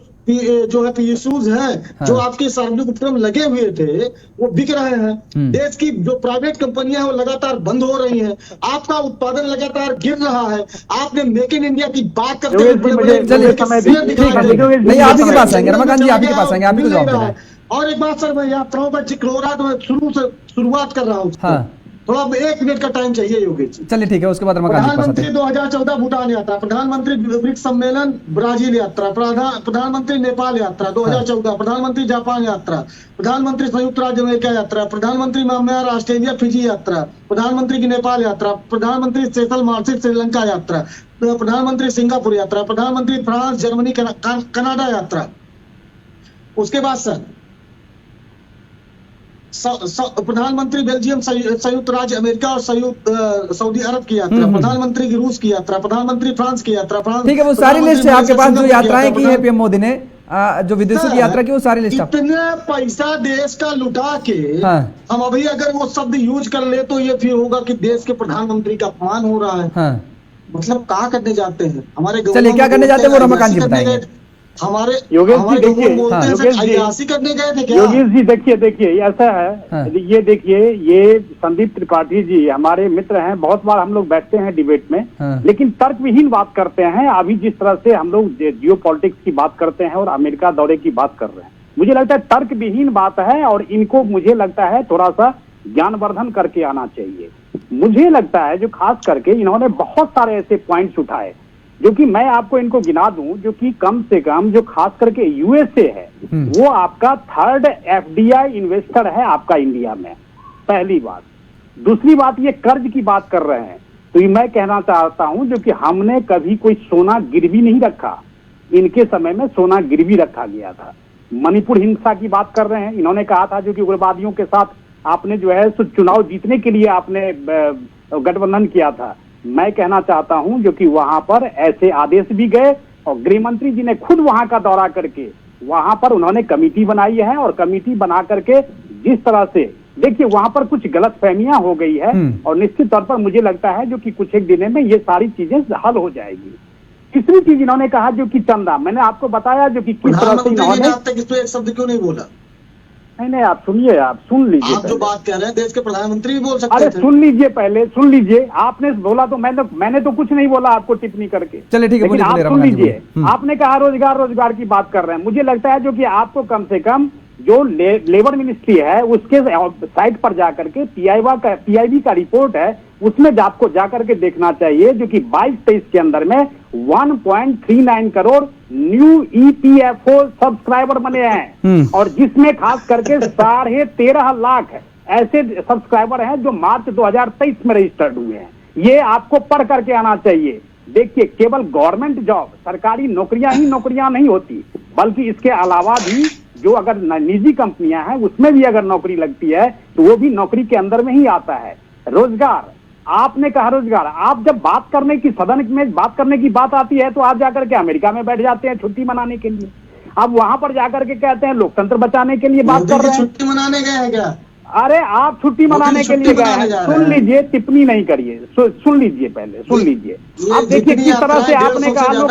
है पीएसयूज हैं, हाँ। जो आपके सार्वजनिक उपक्रम लगे हुए थे वो बिक रहे हैं। देश की जो प्राइवेट कंपनियां हैं वो लगातार बंद हो रही हैं। आपका उत्पादन लगातार गिर रहा है। आपने मेक इन इंडिया की बात करते हुए आप ही के पास आएंगे, रमाकांत जी आप ही के पास आएंगे, आप ही को जवाब देना है। और एक बात सर, मैं यात्राओं का जिक्र हो रहा है तो मैं शुरुआत कर रहा हूँ। थोड़ा 1 मिनट का टाइम चाहिए योगेश जी। चलिए ठीक है, उसके बाद रमाकांत जी के पास आते प्रधानमंत्री हैं। 2014 भूटान यात्रा, प्रधानमंत्री ब्रिक्स सम्मेलन ब्राजील यात्रा, प्रधानमंत्री नेपाल यात्रा 2014, प्रधानमंत्री जापान यात्रा, प्रधानमंत्री संयुक्त राज्य अमेरिका यात्रा, प्रधानमंत्री म्यांमार ऑस्ट्रेलिया फिजी यात्रा, प्रधानमंत्री की नेपाल यात्रा, प्रधानमंत्री सेशल मालदीव श्रीलंका यात्रा, प्रधानमंत्री सिंगापुर यात्रा, प्रधानमंत्री फ्रांस जर्मनी कनाडा यात्रा। उसके बाद सर प्रधानमंत्री बेल्जियम संयुक्त राज्य अमेरिका और सऊदी अरब की यात्रा, प्रधानमंत्री की रूस की यात्रा, प्रधानमंत्री फ्रांस की यात्रा। ठीक है, वो सारी लिस्ट है आपके पास जो यात्राएं की है पीएम मोदी ने, जो विदेशों की यात्रा की, वो सारी लिस्ट आप। इतने पैसा देश का लुटा के हम अभी अगर वो शब्द यूज कर ले तो ये फिर होगा कि देश के प्रधानमंत्री का अपमान हो रहा है। मतलब क्या करने जाते हैं हमारे, चलिए क्या करने जाते हैं वो रमाकांत जी बताएंगे। हमारे योगेश जी देखिए, अयासी करने गए थे क्या? योगेश जी देखिए ऐसा है, ये देखिए, ये संदीप त्रिपाठी जी हमारे मित्र हैं, बहुत बार हम लोग बैठते हैं डिबेट में, लेकिन तर्कविहीन बात करते हैं। अभी जिस तरह से हम लोग जियो पॉलिटिक्स की बात करते हैं और अमेरिका दौरे की बात कर रहे हैं, मुझे लगता है तर्कविहीन बात है और इनको मुझे लगता है थोड़ा सा ज्ञानवर्धन करके आना चाहिए। मुझे लगता है जो खास करके इन्होंने बहुत सारे ऐसे पॉइंट्स उठाए जो कि मैं आपको इनको गिना दूं, जो कि कम से कम जो खास करके यूएसए है वो आपका 3rd एफडीआई इन्वेस्टर है आपका इंडिया में, पहली बात। दूसरी बात, ये कर्ज की बात कर रहे हैं तो ये मैं कहना चाहता हूं जो कि हमने कभी कोई सोना गिरवी नहीं रखा, इनके समय में सोना गिरवी रखा गया था। मणिपुर हिंसा की बात कर रहे हैं, इन्होंने कहा था जो कि उग्रवादियों के साथ आपने जो है चुनाव जीतने के लिए आपने गठबंधन किया था। मैं कहना चाहता हूं जो कि वहां पर ऐसे आदेश भी गए और गृह मंत्री जी ने खुद वहां का दौरा करके वहां पर उन्होंने कमेटी बनाई है और कमेटी बना करके जिस तरह से देखिए वहां पर कुछ गलतफहमियां हो गई है और निश्चित तौर पर मुझे लगता है जो कि कुछ एक दिनों में ये सारी चीजें हल हो जाएगी। तीसरी चीज इन्होंने कहा जो कि चंदा, मैंने आपको बताया जो कि किस तरह से इन्होंने एक शब्द क्यों नहीं बोला? नहीं आप सुनिए, आप सुन लीजिए। आप जो बात कह रहे हैं देश के प्रधानमंत्री भी बोल सकते थे। अरे सुन लीजिए, पहले सुन लीजिए। आपने बोला तो मैंने तो कुछ नहीं बोला आपको टिप्पणी करके। चलिए ठीक है, लेकिन आप सुन लीजिए। आपने कहा रोजगार की बात कर रहे हैं, मुझे लगता है जो कि आपको कम से कम जो लेबर मिनिस्ट्री है उसके साइट पर जाकर के पीआईबी का रिपोर्ट है उसमें आपको जाकर के देखना चाहिए जो कि 22-23 के अंदर में 1.39 करोड़ न्यू ईपीएफओ सब्सक्राइबर बने हैं और जिसमें खास करके 13.5 लाख ऐसे सब्सक्राइबर हैं जो मार्च 2023 में रजिस्टर्ड हुए हैं। ये आपको पढ़ करके आना चाहिए। देखिए, केवल गवर्नमेंट जॉब, सरकारी नौकरियां ही नौकरियां नहीं होती, बल्कि इसके अलावा भी जो अगर निजी कंपनियां हैं उसमें भी अगर नौकरी लगती है तो वो भी नौकरी के अंदर में ही आता है। रोजगार, आपने कहा रोजगार, आप जब बात करने की सदन में बात करने की बात आती है तो आप जाकर के अमेरिका में बैठ जाते हैं छुट्टी मनाने के लिए। अब वहां पर जाकर के कहते हैं लोकतंत्र बचाने के लिए बात कर रहे हैं। छुट्टी मनाने गए हैं क्या? अरे आप छुट्टी मनाने के लिए गए हैं, सुन लीजिए, टिप्पणी नहीं करिए, सुन लीजिए, पहले सुन लीजिए। आप देखिए किस तरह से आपने कहा लोग,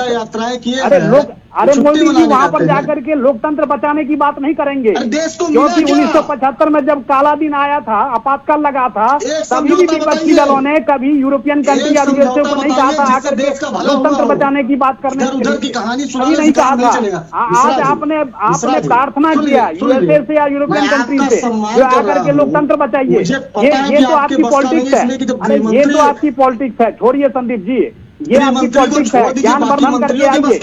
अरे लोग, अरे मोदी जी वहां पर जाकर के लोकतंत्र बचाने की बात नहीं करेंगे, क्योंकि 1975 में जब काला दिन आया था, आपातकाल लगा था, तभी भी विपक्षी दलों ने कभी यूरोपियन कंट्री या यूएसए को नहीं कहा था आकर के लोकतंत्र बचाने की बात करने के लिए, कभी नहीं कहा था। आज आपने प्रार्थना किया यूएसए से या यूरोपियन कंट्री से जो आकर के लोकतंत्र बचाइए। ये तो आपकी पॉलिटिक्स है, अरे ये तो आपकी पॉलिटिक्स है। छोड़िए संदीप जी, ये आपकी पॉलिटिक्स है। ज्ञानवर्धन करके आइए,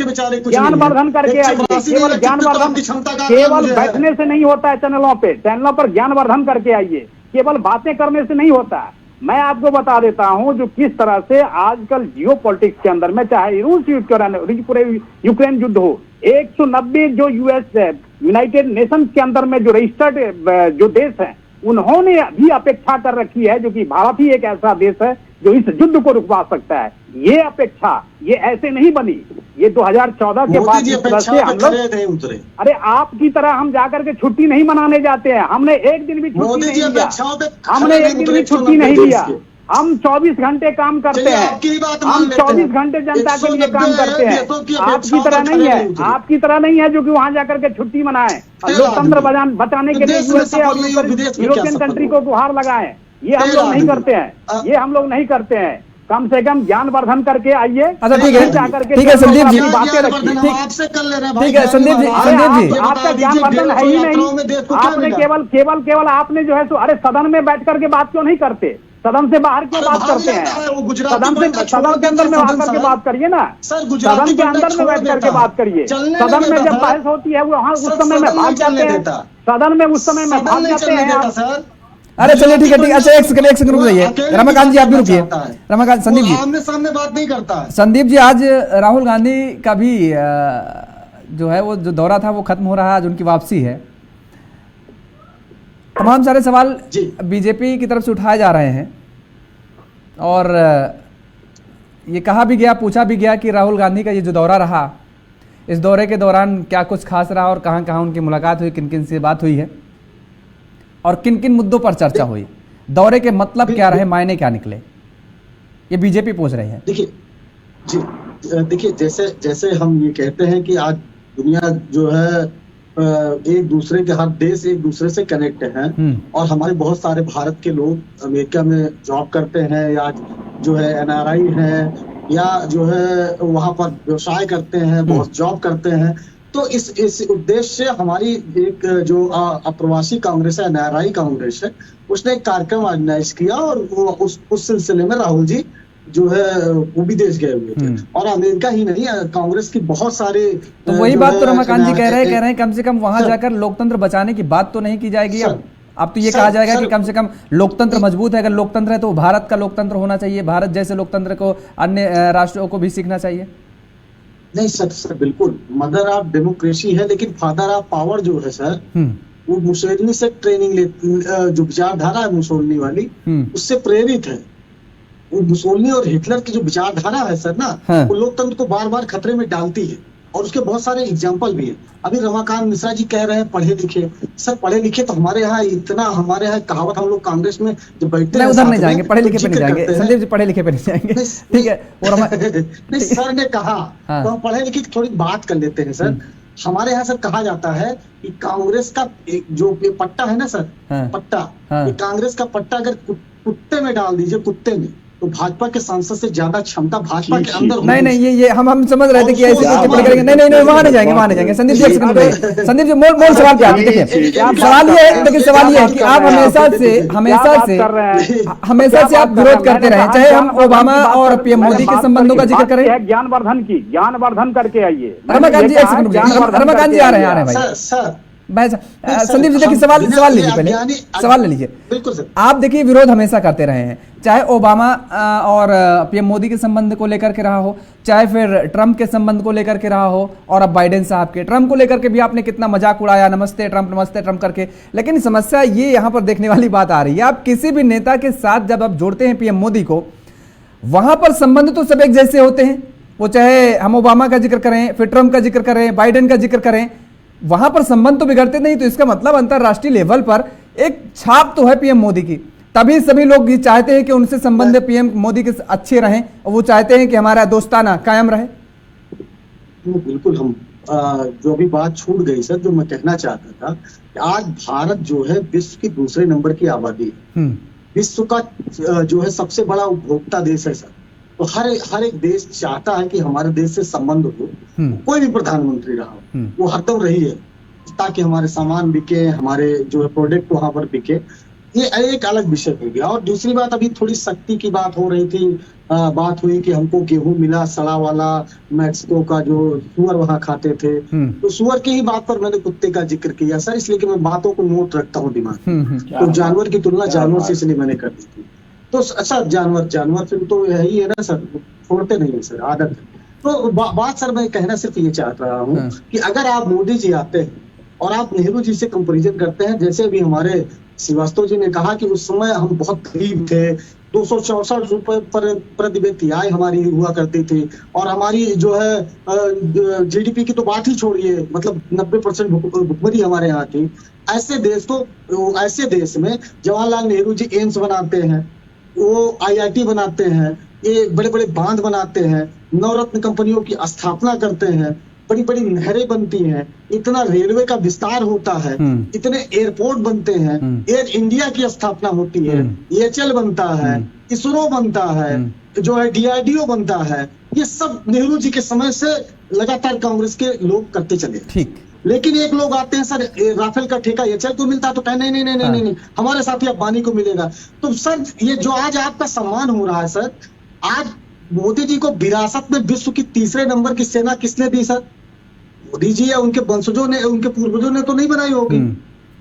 ज्ञानवर्धन करके आइए। केवल ज्ञानवर्धन केवल बैठने से नहीं होता है, चैनलों पर ज्ञानवर्धन करके आइए, केवल बातें करने से नहीं होता है। मैं आपको बता देता हूं जो किस तरह से आजकल जियो पॉलिटिक्स के अंदर में, चाहे रूस यूक्रेन युद्ध हो, 190 जो यूएस यूनाइटेड नेशंस के अंदर में जो रजिस्टर्ड जो देश हैं उन्होंने भी अपेक्षा कर रखी है जो कि भारत ही एक ऐसा देश है जो इस युद्ध को रुकवा सकता है। ये अपेक्षा ये ऐसे नहीं बनी, ये 2014 के बाद जिस तरह से हम लोग, अरे आपकी तरह हम जाकर के छुट्टी नहीं मनाने जाते हैं। हमने एक दिन भी छुट्टी नहीं लिया, हमने एक दिन भी छुट्टी नहीं लिया। हम 24 घंटे काम करते हैं, हम 24 घंटे जनता के लिए काम करते हैं। आपकी तरह नहीं है, आपकी तरह नहीं है जो कि वहां जाकर के छुट्टी मनाएं, लोकतंत्र बचाने के लिए यूएसए और यूरोपियन कंट्री को गुहार लगाएं। ये हम लोग नहीं करते हैं, ये हम लोग नहीं करते हैं। कम से कम ज्ञानवर्धन करके आइए। अच्छा ठीक है, ठीक है संदीप जी, बातें रखिए, ठीक है संदीप जी, आपका ज्ञानवर्धन है ही नहीं। आपने केवल आपने जो है अरे सदन में बैठ करके बात क्यों नहीं करते? सदन से बाहर क्यों बात करते हैं? सदन के अंदर में आकर के बात करिए ना, सदन के अंदर में बैठ करके बात करिए। सदन में जब बहस होती है वहाँ उस समय में भाग जाते हैं, सदन में उस समय में भाग जाते हैं आप। अरे चलिए ठीक है, ठीक। अच्छा एक सेकंड रुक जाइए, रमाकांत जी आप भी रुकिए। रमाकांत, संदीप जी आमने सामने बात नहीं करता। संदीप जी, आज राहुल गांधी का भी जो है वो जो दौरा था वो खत्म हो रहा है, आज उनकी वापसी है। तमाम सारे सवाल बीजेपी की तरफ से उठाए जा रहे हैं और ये कहा भी गया, पूछा भी गया कि राहुल गांधी का ये जो दौरा रहा, इस दौरे के दौरान क्या कुछ खास रहा और कहाँ कहाँ उनकी मुलाकात हुई, किन किन से बात हुई है और किन किन मुद्दों पर चर्चा हुई, दौरे के मतलब क्या रहे, मायने क्या निकले, ये बीजेपी पूछ रही है। देखिए जैसे हम ये कहते हैं कि आज दुनिया जो है एक दूसरे के, हर देश एक दूसरे से कनेक्ट हैं और हमारे बहुत सारे भारत के लोग अमेरिका में जॉब करते हैं या जो है NRI हैं या जो है वहां पर व्यवसाय करते हैं, बहुत जॉब करते हैं। तो इस उद्देश्य से हमारी एक जो अप्रवासी कांग्रेस है, NRI कांग्रेस है, उसने एक कार्यक्रम ऑर्गेनाइज किया और वो उस सिलसिले में राहुल जी जो है वो विदेश गए हुए थे। और अमेरिका ही नहीं, कांग्रेस की बहुत सारे, तो वही बात तो रमाकांत जी कह रहे हैं कम से कम वहां जाकर लोकतंत्र बचाने की बात तो नहीं की जाएगी। अब तो ये कहा जाएगा कि कम से कम लोकतंत्र मजबूत है, अगर लोकतंत्र है तो भारत का लोकतंत्र होना चाहिए, भारत जैसे लोकतंत्र को अन्य राष्ट्रों को भी सीखना चाहिए। नहीं सर बिल्कुल, मदर ऑफ डेमोक्रेसी है लेकिन फादर ऑफ पावर जो है सर, वो मुसोलिनी से ट्रेनिंग लेती, जो विचारधारा है मुसोलिनी वाली, उससे प्रेरित है। वो मुसोलिनी और हिटलर की जो विचारधारा है सर ना, वो लोकतंत्र को बार बार खतरे में डालती है और उसके बहुत सारे एग्जाम्पल भी है। अभी रमाकांत मिश्रा जी कह रहे हैं पढ़े लिखे, सर पढ़े लिखे तो हमारे यहाँ इतना, हमारे यहाँ कहावत, हम लोग कांग्रेस में जो बैठते हैं उधर नहीं जाएंगे, पढ़े लिखे पे नहीं जाएंगे संदीप जी, पढ़े लिखे पे नहीं जाएंगे, ठीक है। नहीं सर ने कहा तो हम पढ़े लिखे की थोड़ी बात कर लेते हैं सर। हमारे यहाँ सर कहा जाता है कि कांग्रेस का जो पट्टा है ना सर, पट्टा, कांग्रेस का पट्टा अगर कुत्ते में डाल दीजिए, कुत्ते में, तो भाजपा के सांसद से ज्यादा क्षमता भाजपा के अंदर नहीं ये हम समझ रहे थे कि ऐसे टिप्पणी करेंगे। नहीं वहां नहीं जाएंगे संदीप जी, संदीप जी मोल सवाल पे आते हैं। सवाल ये है, लेकिन सवाल ये है कि आप हमेशा से आप विरोध करते रहे, चाहे हम ओबामा और PM मोदी के संबंधों का जिक्र करें, ज्ञानवर्धन करके आइए। रमाकांत जी एक सेकंड, रमाकांत जी आ रहे हैं भाई संदीप जी, देखिए सवाल लीजिए, पहले सवाल ले लीजिए। बिल्कुल सर, आप देखिए विरोध हमेशा करते रहे हैं, चाहे ओबामा और PM मोदी के संबंध को लेकर के रहा हो, चाहे फिर ट्रंप के संबंध को लेकर के रहा हो, और अब बाइडेन साहब के, ट्रंप को लेकर के भी आपने कितना मजाक उड़ाया, नमस्ते ट्रंप करके। लेकिन समस्या ये यहाँ पर देखने वाली बात आ रही है, आप किसी भी नेता के साथ जब आप जोड़ते हैं PM मोदी को, वहां पर संबंध तो सब एक जैसे होते हैं, वो चाहे हम ओबामा का जिक्र करें, फिर ट्रंप का जिक्र करें, बाइडेन का जिक्र करें, वहां पर संबंध तो बिगड़ते नहीं। तो इसका मतलब अंतरराष्ट्रीय लेवल पर एक छाप तो है PM मोदी की, तभी सभी लोग ये चाहते हैं कि उनसे संबंध PM मोदी के अच्छे रहें और वो चाहते हैं कि हमारा दोस्ताना कायम रहे। बिल्कुल, हम जो भी बात छूट गई सर, जो मैं कहना चाहता था कि आज भारत जो है विश्व की दूसरे नंबर की आबादी है, विश्व का जो है सबसे बड़ा उपभोक्ता देश है सर। तो हर एक देश चाहता है कि हमारे देश से संबंध हो, कोई भी प्रधानमंत्री रहा हो, वो हरदम रही है ताकि हमारे सामान बिके, हमारे जो है प्रोडक्ट वहां पर बिके। ये एक अलग विषय हो गया। और दूसरी बात, अभी थोड़ी शक्ति की बात हो रही थी, बात हुई कि हमको गेहूं मिला सड़ा वाला, मैक्सिको का जो सुअर वहां खाते थे, तो सुअर की ही बात पर मैंने कुत्ते का जिक्र किया सर, इसलिए कि मैं बातों को नोट रखता हूँ दिमाग में। तो जानवर की तुलना जानवर से इसलिए मैंने कर दी थी। तो अच्छा, जानवर फिर तो यही है ना सर, छोड़ते नहीं है सर, आदत है। तो बात सर मैं कहना सिर्फ ये चाह रहा हूँ कि अगर आप मोदी जी आते हैं और आप नेहरू जी से कंपैरिजन करते हैं, जैसे अभी हमारे श्रीवास्तव जी ने कहा कि उस समय हम बहुत गरीब थे, 264 रुपए प्रति व्यक्ति आय हमारी हुआ करती थी, और हमारी जो है GDP की तो बात ही छोड़िए, मतलब 90% भुखमरी हमारे यहाँ थी। ऐसे देश में जवाहरलाल नेहरू जी एम्स बनाते हैं, वो IIT बनाते हैं, ये बड़े बड़े बांध बनाते हैं, नवरत्न कंपनियों की स्थापना करते हैं, बड़ी बड़ी नहरें बनती हैं, इतना रेलवे का विस्तार होता है, इतने एयरपोर्ट बनते हैं, एयर इंडिया की स्थापना होती है, EHL बनता है, इसरो बनता है, जो है DRDO बनता है। ये सब नेहरू जी के समय से लगातार कांग्रेस के लोग करते चले। ठीक। लेकिन एक लोग आते हैं सर, राफेल का ठेका एचएल को मिलता है तो कहे नहीं नहीं नहीं नहीं नहीं, नहीं हमारे साथी अब्बानी को मिलेगा। तो सर ये जो आज आपका सम्मान हो रहा है सर, आज मोदी जी को विरासत में विश्व की 3रे नंबर की सेना किसने दी सर? मोदी जी या उनके वंशजों ने, उनके पूर्वजों ने तो नहीं बनाई होगी।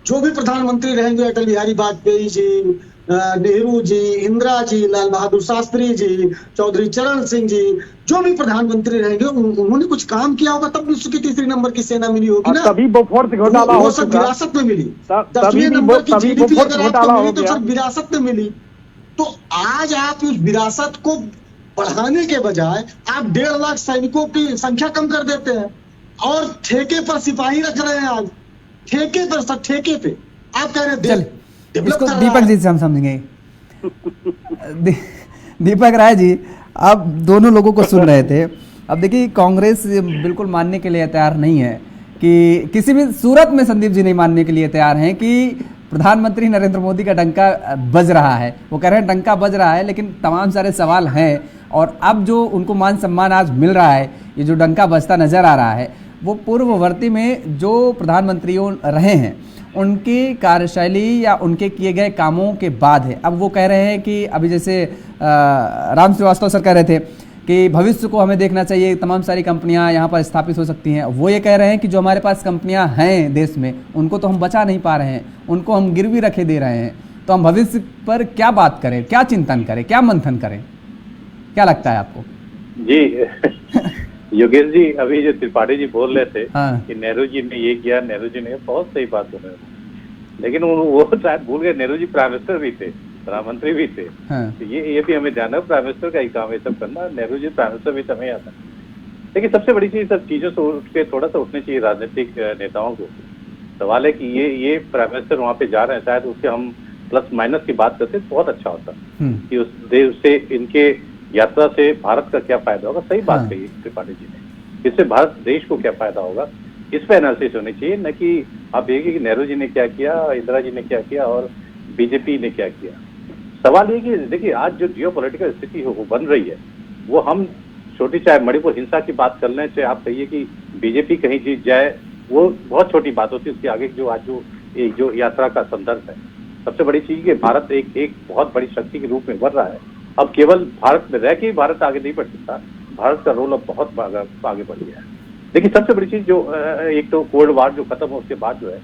जो भी प्रधानमंत्री रहेंगे, अटल बिहारी वाजपेयी जी, नेहरू जी, इंदिरा जी, लाल बहादुर शास्त्री जी, चौधरी चरण सिंह जी, जो भी प्रधानमंत्री रहेंगे उन्होंने कुछ काम किया होगा, तब विश्व की 3री नंबर की सेना मिली होगी ना। तभी बोफोर्स घोटाला हो चुका, विरासत में मिली। तभी 10वें नंबर की तभी जीडीपी बोफोर्स अगर घोटाला आपको हो मिली तो गया। सर विरासत में मिली। तो आज आप उस विरासत को बढ़ाने के बजाय आप 1.5 लाख सैनिकों की संख्या कम कर देते हैं और ठेके पर सिपाही रख रहे हैं। आज ठेके पर सर, ठेके पे आप कह रहे हैं चलिए इसको दीपक जी से हम समझेंगे। दीपक राय जी, आप दोनों लोगों को सुन रहे थे। अब देखिए कांग्रेस बिल्कुल मानने के लिए तैयार नहीं है कि किसी भी सूरत में, संदीप जी नहीं मानने के लिए तैयार हैं कि प्रधानमंत्री नरेंद्र मोदी का डंका बज रहा है। वो कह रहे हैं डंका बज रहा है, लेकिन तमाम सारे सवाल हैं। और अब जो उनको मान सम्मान आज मिल रहा है, ये जो डंका बजता नजर आ रहा है, वो पूर्ववर्ती में जो प्रधानमंत्रियों रहे हैं उनकी कार्यशैली या उनके किए गए कामों के बाद है। अब वो कह रहे हैं कि अभी जैसे राम श्रीवास्तव सर कह रहे थे कि भविष्य को हमें देखना चाहिए, तमाम सारी कंपनियां यहाँ पर स्थापित हो सकती हैं। वो ये कह रहे हैं कि जो हमारे पास कंपनियां हैं देश में, उनको तो हम बचा नहीं पा रहे हैं, उनको हम गिरवी रखे दे रहे हैं। तो हम भविष्य पर क्या बात करें, क्या चिंतन करें, क्या मंथन करें? क्या लगता है आपको? जी योगेश जी, अभी जो त्रिपाठी जी बोल रहे थे हाँ। कि नेहरू जी ने ये किया, नेहरू जी ने, बहुत सही बात बोल रहे थे। लेकिन वो शायद भूल गए, नेहरू जी प्राइम मिनिस्टर भी थे, प्रधानमंत्री भी थे। हाँ। तो ये भी हमें ध्यान है, प्राइम मिनिस्टर का ही काम है सब करना। नेहरू जी प्राइम मिनिस्टर भी समय आता। लेकिन सबसे बड़ी चीज, सब चीजों से उठ के थोड़ा सा उठनी चाहिए राजनीतिक नेताओं को। सवाल है कि ये प्राइम मिनिस्टर वहाँ पे जा रहे हैं, शायद उसके हम प्लस माइनस की बात करते तो बहुत अच्छा होता कि उस देश से, इनके यात्रा से भारत का क्या फायदा होगा। सही बात कही त्रिपाठी जी ने, इससे भारत देश को क्या फायदा होगा, इस पे एनालिसिस होनी चाहिए। न कि आप देखिए कि नेहरू जी ने क्या किया, इंदिरा जी ने क्या किया और बीजेपी ने क्या किया। सवाल ये कि देखिए आज जो जियोपॉलिटिकल स्थिति वो बन रही है, वो हम छोटी, चाहे मणिपुर हिंसा की बात कर लें, चाहे आप कहिए कि बीजेपी कहीं जीत जाए, वो बहुत छोटी बात होती है उसके आगे। जो आज जो यात्रा का संदर्भ है, सबसे बड़ी चीज कि भारत एक बहुत बड़ी शक्ति के रूप में बढ़ रहा है। अब केवल भारत में रह के भारत आगे नहीं बढ़ सकता, भारत का रोल अब बहुत आगे बढ़ गया है। लेकिन सबसे बड़ी चीज जो एक तो कोल्ड वार जो खत्म हो, उसके बाद जो है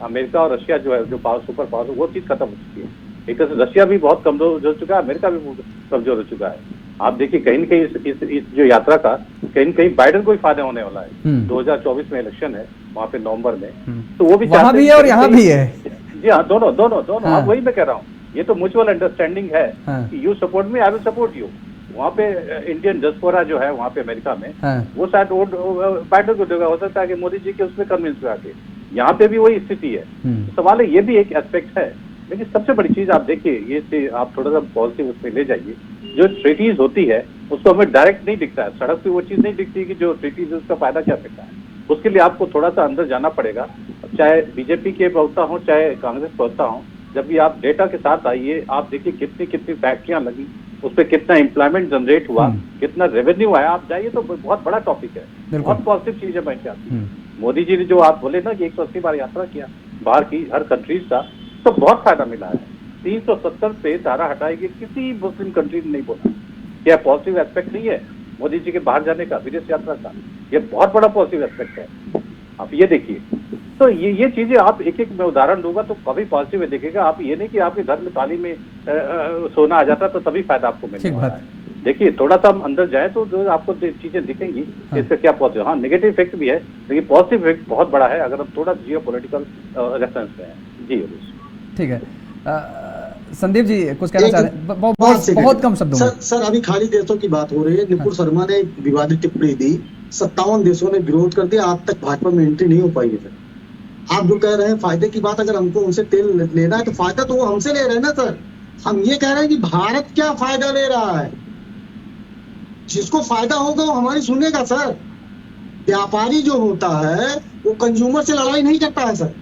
अमेरिका और रशिया जो है, जो सुपर पावर, वो चीज खत्म हो चुकी है। एक तरह से रशिया भी बहुत कमजोर हो चुका है, अमेरिका भी कमजोर हो चुका है। आप देखिए कहीं न कहीं इस जो यात्रा का कहीं न कहीं बाइडेन को ही फायदा होने वाला है। 2024 में इलेक्शन है वहाँ पे नवंबर में, तो वो भी वहाँ भी है और यहाँ भी है। जी हाँ, दोनों। हाँ, वही मैं कह रहा हूँ, ये तो म्यूचुअल अंडरस्टैंडिंग है कि you support me, I will support you. वहाँ पे इंडियन डियास्पोरा जो है वहाँ पे अमेरिका में, वो शायद वोट बाइडेन को देगा, हो सकता है कि मोदी जी के उसमें कन्विंस हुआ के। यहाँ पे भी वही स्थिति है। तो सवाल है, ये भी एक एस्पेक्ट है। लेकिन सबसे बड़ी चीज आप देखिए, ये आप थोड़ा सा पॉजिटिव उसमें ले जाइए। जो ट्रीटीज होती है उसको हमें डायरेक्ट नहीं दिखता है, सड़क पे वो चीज नहीं दिखती कि जो ट्रीटीज है उसका फायदा क्या मिलता है। उसके लिए आपको थोड़ा सा अंदर जाना पड़ेगा, चाहे बीजेपी के प्रवक्ता हो चाहे कांग्रेस प्रवक्ता हो। जब भी आप डेटा के साथ आइए, आप देखिए कितनी फैक्ट्रियां लगी, उस पर कितना एम्प्लॉयमेंट जनरेट हुआ, कितना रेवेन्यू आया। आप जाइए तो बहुत बड़ा टॉपिक है, बहुत पॉजिटिव चीज है बन के आती है। मोदी जी ने जो आप बोले ना कि 180 बार यात्रा किया बाहर की, हर कंट्रीज का, तो बहुत फायदा मिला है। 370 पे धारा हटाई गई, किसी मुस्लिम कंट्री ने नहीं बोला। क्या पॉजिटिव एस्पेक्ट नहीं है मोदी जी के बाहर जाने का, विदेश यात्रा का? ये बहुत बड़ा पॉजिटिव एस्पेक्ट है। आप ये देखिए, तो ये चीजें आप एक मैं उदाहरण दूंगा तो कभी पॉजिटिव देखेगा। आप ये नहीं कि आपके घर में थाली में सोना आ जाता तो तभी फायदा आपको मिलने वाला है। देखिए थोड़ा सा हम अंदर जाए तो जो आपको चीजें दिखेंगी, इसका क्या पॉजिटिव, हाँ नेगेटिव इफेक्ट भी है, लेकिन पॉजिटिव इफेक्ट बहुत बड़ा है अगर हम थोड़ा जियोपॉलिटिकल रेफरेंस में है। जी ठीक है, संदीप जी कुछ कहना चाह रहे हैं? बहुत कम शब्दों में। सर अभी खाली देशों की बात हो रही है। नुपुर शर्मा ने एक विवादित टिप्पणी दी, 57 देशों ने विरोध कर दिया, आज तक भाजपा में एंट्री नहीं हो पाई है। सर आप जो कह रहे हैं फायदे की बात, अगर हमको उनसे तेल लेना है तो फायदा तो वो हमसे ले रहे हैं ना सर। हम ये कह रहे हैं कि भारत क्या फायदा ले रहा है, जिसको फायदा होगा वो हमारी सुनेगा सर। व्यापारी जो होता है वो कंज्यूमर से लड़ाई नहीं करता है सर,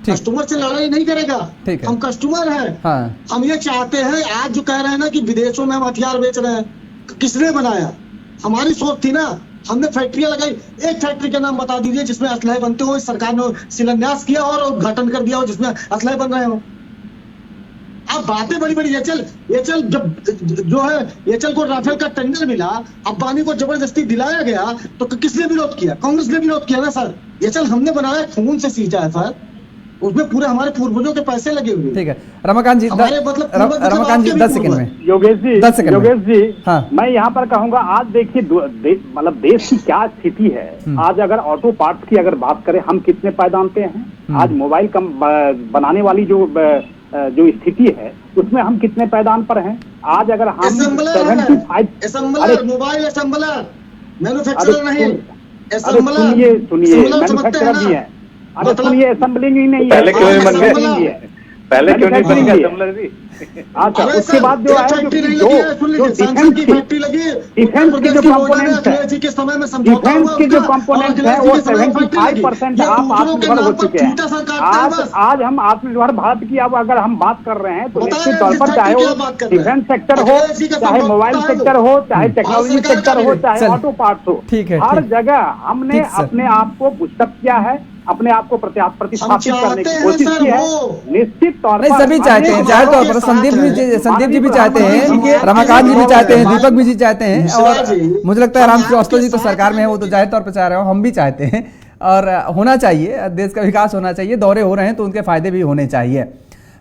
कस्टमर से लड़ाई नहीं करेगा। हम कस्टमर हैं। हाँ। हम ये चाहते हैं, आज जो कह रहे हैं ना कि विदेशों में हम हथियार बेच रहे हैं, किसने बनाया? हमारी सोच थी ना हमने फैक्ट्रियां लगाई, एक फैक्ट्री का नाम बता दीजिए जिसमें असलहे बनते हो, इस सरकार ने शिलान्यास किया और उद्घाटन कर दिया हो जिसमें असलहे बन रहे हो। अब बातें बड़ी बड़ी, एचएल जब जो है एचएल को राफेल का टेंडर मिला, अंबानी को जबरदस्ती दिलाया गया, तो किसने विरोध किया? कांग्रेस ने विरोध किया ना सर। एचएल हमने बनाया, खून से सींचा है सर, उसमें पूरे हमारे पूर्वजों के पैसे लगे हुए। ठीक है रमाकांत जी, रमाकांत जी 10 सेकंड में। योगेश जी, 10 सेकंड योगेश जी, हाँ। मैं यहाँ पर कहूंगा, आज देखिए मतलब देश की क्या स्थिति है। आज अगर ऑटो पार्ट्स की अगर बात करें, हम कितने पैदान पे हैं? आज मोबाइल बनाने वाली जो स्थिति है उसमें हम कितने पैदान पर हैं? आज अगर हम 75 मोबाइल असेंबलर, मैन्युफैक्चरर नहीं, सुनिए मैन्युफैक्चरर भी है। अरे सुनिए, असेंबलिंग ही नहीं है, पहले क्यों नहीं बन गए? पहले क्यों नहीं बन गए असेंबलर जी? अच्छा, उसके बाद जो है जो डिफेंस की जो कंपोनेंट्स है, डिफेंस के जो कंपोनेंट्स है वो 75% आप आत्मनिर्भर हो चुके हैं। आज हम आत्मनिर्भर भारत की अब अगर हम बात कर रहे हैं तो निश्चित तौर पर चाहे वो डिफेंस सेक्टर हो, चाहे मोबाइल सेक्टर हो, चाहे टेक्नोलॉजी सेक्टर हो, चाहे ऑटो पार्ट्स हो, हर जगह हमने अपने आप को बूस्टअप किया है, अपने आप को प्रतिस्थापित करने की कोशिश की है। निश्चित तौर पर सभी चाहते हैं, जाहिर तौर पर संदीप जी भी चाहते हैं, रमाकांत जी भी चाहते हैं, दीपक जी चाहते हैं, और मुझे लगता है राम श्रीवास्तव जी तो सरकार में है, वो तो जाहिर तौर पर चाह रहे हो, हम भी चाहते हैं, और होना चाहिए, देश का विकास होना चाहिए, दौरे हो रहे हैं तो उनके फायदे भी होने चाहिए।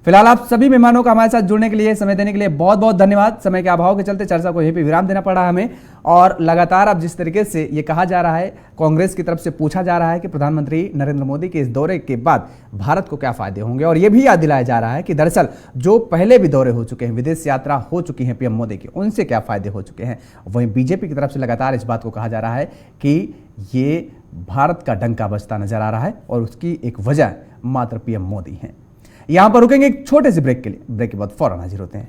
फिलहाल आप सभी मेहमानों का हमारे साथ जुड़ने के लिए, समय देने के लिए बहुत बहुत धन्यवाद। समय के अभाव के चलते चर्चा को यहीं पे विराम देना पड़ा हमें, और लगातार अब जिस तरीके से ये कहा जा रहा है, कांग्रेस की तरफ से पूछा जा रहा है कि प्रधानमंत्री नरेंद्र मोदी के इस दौरे के बाद भारत को क्या फायदे होंगे, और ये भी याद दिलाया जा रहा है कि दरअसल जो पहले भी दौरे हो चुके हैं, विदेश यात्रा हो चुकी है पीएम मोदी की, उनसे क्या फायदे हो चुके हैं। वहीं बीजेपी की तरफ से लगातार इस बात को कहा जा रहा है कि ये भारत का डंका बजता नजर आ रहा है, और उसकी एक वजह मात्र पीएम मोदी है। यहां पर रुकेंगे एक छोटे से ब्रेक के लिए, ब्रेक के बाद फौरन हाजिर होते हैं।